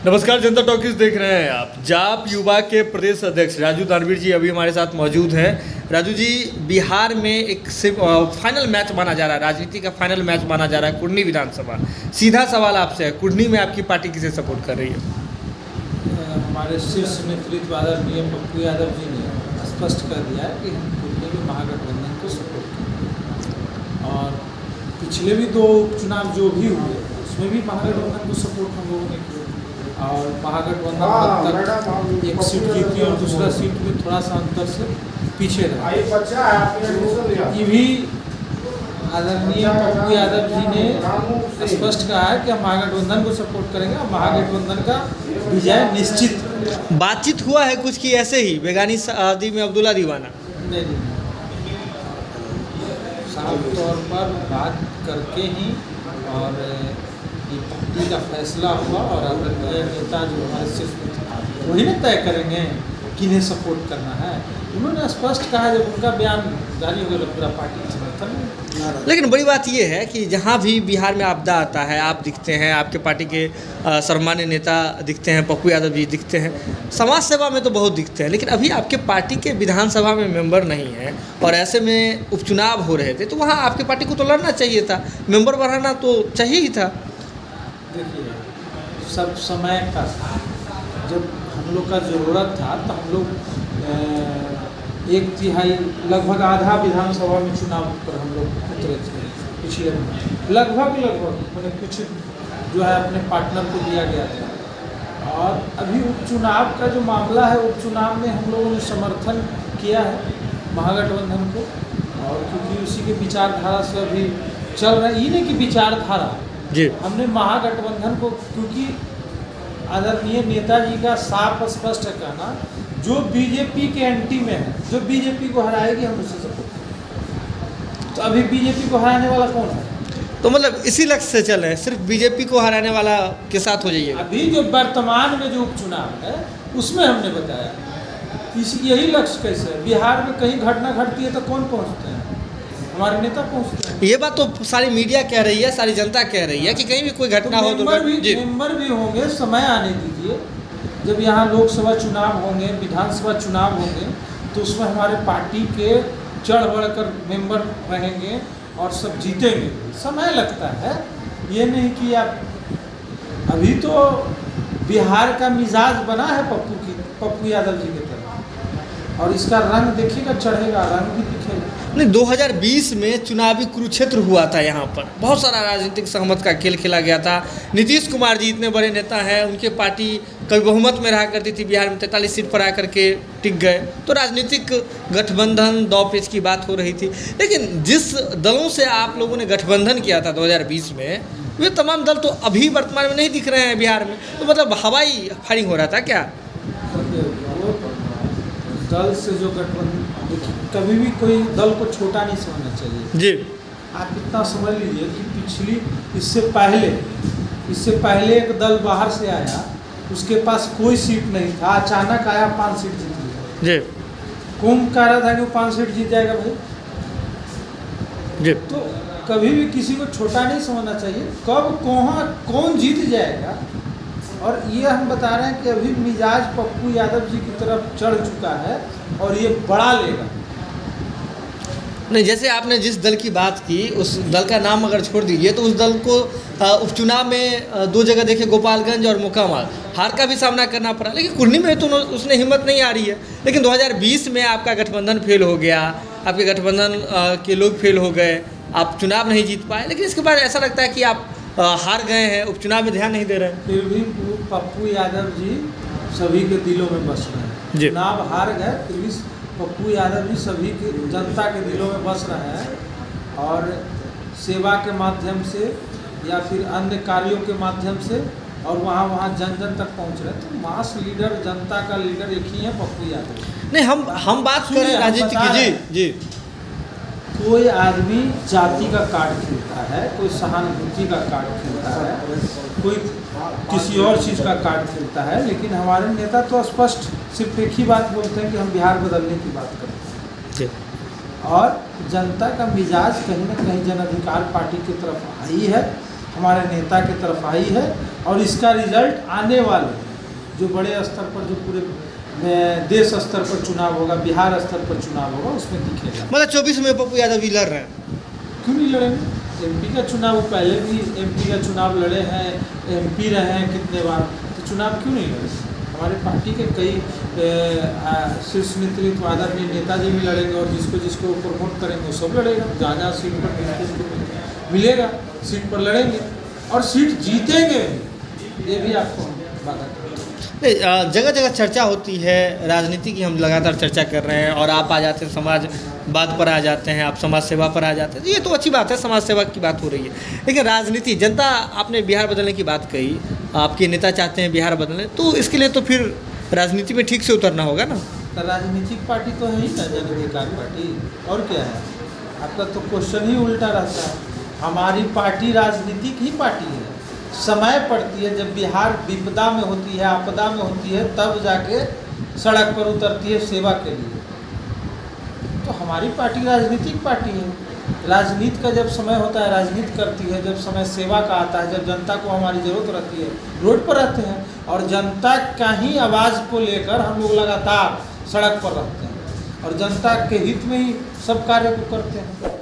नमस्कार, जनता टॉकीज देख रहे हैं आप। जाप युवा के प्रदेश अध्यक्ष राजू दानवीर जी अभी हमारे साथ मौजूद हैं। राजू जी, बिहार में एक फाइनल मैच माना जा रहा है, राजनीति का फाइनल मैच माना जा रहा है, कुढ़नी विधानसभा। सीधा सवाल आपसे है, कुढ़नी में आपकी पार्टी किसे सपोर्ट कर रही है? हमारे शीर्ष नेतृत्व आदरणीय पप्पू यादव जी ने स्पष्ट कर दिया है कि हम कुढ़नी में महागठबंधन को सपोर्ट करेंगे और पिछले भी दो उपचुनाव जो भी हुए उसमें भी महागठबंधन को सपोर्ट हम लोगों ने किया और महागठबंधन तक एक सीट जीती और दूसरा सीट में थोड़ा सा अंतर से पीछे रहा। ये भी आदरणीय पप्पू यादव जी ने स्पष्ट कहा है कि हम महागठबंधन को सपोर्ट करेंगे और महागठबंधन का विजय निश्चित। बातचीत हुआ है कुछ कि ऐसे ही बेगानी शादी में अब्दुल्ला दीवाना? नहीं, साफ तौर पर बात करके ही और ये पार्टी का फैसला हुआ और आदरणीय नेता जो हमारे शीर्ष वही ना तय करेंगे किन्हें सपोर्ट करना है। उन्होंने स्पष्ट कहा, जब उनका बयान जारी हो गया पूरा पार्टी का समर्थन। लेकिन बड़ी बात यह है कि जहाँ भी बिहार में आपदा आता है आप दिखते हैं, आपके पार्टी के सम्मान्य नेता दिखते हैं, पप्पू यादव जी दिखते हैं, समाज सेवा में तो बहुत दिखते हैं, लेकिन अभी आपके पार्टी के विधानसभा में मेंबर नहीं है और ऐसे में उपचुनाव हो रहे थे तो वहाँ आपके पार्टी को तो लड़ना चाहिए था, मेंबर बढ़ाना तो चाहिए ही था। देखिए, सब समय का जब हम लोग का ज़रूरत था तो हम लोग एक तिहाई लगभग आधा विधानसभा में चुनाव पर हम लोग उतरे थे पिछले में, लगभग मैंने कुछ जो है अपने पार्टनर को दिया गया था। और अभी उपचुनाव का जो मामला है, उपचुनाव में हम लोगों ने समर्थन किया है महागठबंधन को और क्योंकि उसी के विचारधारा से अभी चल रहा है। ये नहीं कि विचारधारा जी, हमने महागठबंधन को, क्योंकि आदरणीय नेताजी का साफ स्पष्ट है कहना, जो बीजेपी के एंटी में है, जो बीजेपी को हराएगी हम उसे सपोर्ट करेंगे। तो अभी बीजेपी को हराने वाला कौन है? तो मतलब इसी लक्ष्य से चल रहे हैं, सिर्फ बीजेपी को हराने वाला के साथ हो जाइए। अभी जो वर्तमान में जो उपचुनाव है उसमें हमने बताया यही लक्ष्य कैसे है। बिहार में कहीं घटना घटती है तो कौन पहुँचते हैं? हमारे नेता पहुँचते हैं। ये बात तो सारी मीडिया कह रही है, सारी जनता कह रही है कि कहीं भी कोई घटना हो तो मेंबर भी होंगे, समय आने दीजिए। जब यहाँ लोकसभा चुनाव होंगे, विधानसभा चुनाव होंगे तो उसमें हमारे पार्टी के चढ़ बढ़कर मेंबर रहेंगे और सब जीतेंगे। समय लगता है, ये नहीं कि आप अभी तो बिहार का मिजाज बना है पप्पू यादव जी की तरफ और इसका रंग देखिएगा, चढ़ेगा, रंग भी दिखेगा। नहीं, 2020 में चुनावी कुरुक्षेत्र हुआ था, यहाँ पर बहुत सारा राजनीतिक सहमत का खेल खेला गया था। नीतीश कुमार जी इतने बड़े नेता हैं, उनके पार्टी कभी बहुमत में रहा करती थी, बिहार में 43 सीट पर आकर के टिक गए, तो राजनीतिक गठबंधन दौपेच की बात हो रही थी। लेकिन जिस दलों से आप लोगों ने गठबंधन किया था 2020 में, वे तमाम दल तो अभी वर्तमान में नहीं दिख रहे हैं बिहार में, तो मतलब हवाई फायरिंग हो रहा था क्या? दल से जो गठबंधन, कभी भी कोई दल को छोटा नहीं समझना चाहिए जी। आप इतना समझ लीजिए कि इससे पहले एक दल बाहर से आया, उसके पास कोई सीट नहीं था, अचानक आया 5 सीट जीत लिया जी। कौन कह रहा था कि वो 5 सीट जीत जाएगा भाई? जी। तो कभी भी किसी को छोटा नहीं समझना चाहिए। कब कौन जीत जाएगा, और ये हम बता रहे हैं कि अभी मिजाज पप्पू यादव जी की तरफ चढ़ चुका है और ये बढ़ा लेगा। नहीं, जैसे आपने जिस दल की बात की उस दल का नाम अगर छोड़ दीजिए तो उस दल को उपचुनाव में 2 जगह देखे, गोपालगंज और मोकामा, हार का भी सामना करना पड़ा, लेकिन कुढ़नी में तो उसने हिम्मत नहीं आ रही है। लेकिन 2020 में आपका गठबंधन फेल हो गया, आपके गठबंधन के लोग फेल हो गए, आप चुनाव नहीं जीत पाए, लेकिन इसके बाद ऐसा लगता है कि आप हार गए हैं, उपचुनाव में ध्यान नहीं दे रहे हैं। फिर भी पप्पू यादव जी सभी के दिलों में बस रहे हैं। चुनाव हार गए फिर भी पप्पू यादव जी सभी के जनता के दिलों में बस रहे हैं और सेवा के माध्यम से या फिर अन्य कार्यों के माध्यम से और वहाँ जन जन तक पहुँच रहे हैं। तो मास लीडर, जनता का लीडर एक ही है, पप्पू यादव। नहीं, हम बात करें राजनीति की। जी। कोई आदमी जाति का कार्ड खेलता है, कोई सहानुभूति का कार्ड खेलता है, कोई किसी और चीज़ का कार्ड खेलता है, लेकिन हमारे नेता तो स्पष्ट सिर्फ एक ही बात बोलते हैं कि हम बिहार बदलने की बात करते हैं और जनता का मिजाज कहीं ना कहीं जन अधिकार पार्टी की तरफ आई है। हमारे नेता की तरफ आई है और इसका रिजल्ट आने वाले जो बड़े स्तर पर जो पूरे देश स्तर पर चुनाव होगा, बिहार स्तर पर चुनाव होगा, उसमें दिखेगा। मतलब 24 में पप्पू यादव भी लड़ रहे हैं? क्यों नहीं लड़ेंगे? एमपी का चुनाव पहले भी एमपी का चुनाव लड़े हैं, एमपी रहे हैं कितने बार, तो चुनाव क्यों नहीं लड़े? हमारे पार्टी के कई शीर्ष नेतृत्व आदरणीय नेताजी भी लड़ेंगे और जिसको जिसको प्रमोट करेंगे वो सब लड़ेगा। जहाँ जहाँ सीट पर मिलेगा सीट पर लड़ेंगे और सीट जीतेंगे, ये भी आपको बात है। जगह जगह चर्चा होती है राजनीति की, हम लगातार चर्चा कर रहे हैं और आप आ जाते हैं समाजवाद पर आ जाते हैं, आप समाज सेवा पर आ जाते हैं, ये तो अच्छी बात है, समाज सेवा की बात हो रही है। लेकिन राजनीति, जनता, आपने बिहार बदलने की बात कही, आपके नेता चाहते हैं बिहार बदलने, तो इसके लिए तो फिर राजनीति में ठीक से उतरना होगा ना? तो राजनीतिक पार्टी तो है ही ना जन अधिकार पार्टी, और क्या है? आपका तो क्वेश्चन ही उल्टा रहता है। हमारी पार्टी राजनीतिक ही पार्टी है। समय पड़ती है जब बिहार विपदा में होती है, आपदा में होती है, तब जाके सड़क पर उतरती है सेवा के लिए। तो हमारी पार्टी राजनीतिक पार्टी है। राजनीति का जब समय होता है राजनीति करती है, जब समय सेवा का आता है, जब जनता को हमारी ज़रूरत रहती है, रोड पर रहते हैं और जनता का ही आवाज़ को लेकर हम लोग लगातार सड़क पर रहते हैं और जनता के हित में ही सब कार्य को करते हैं।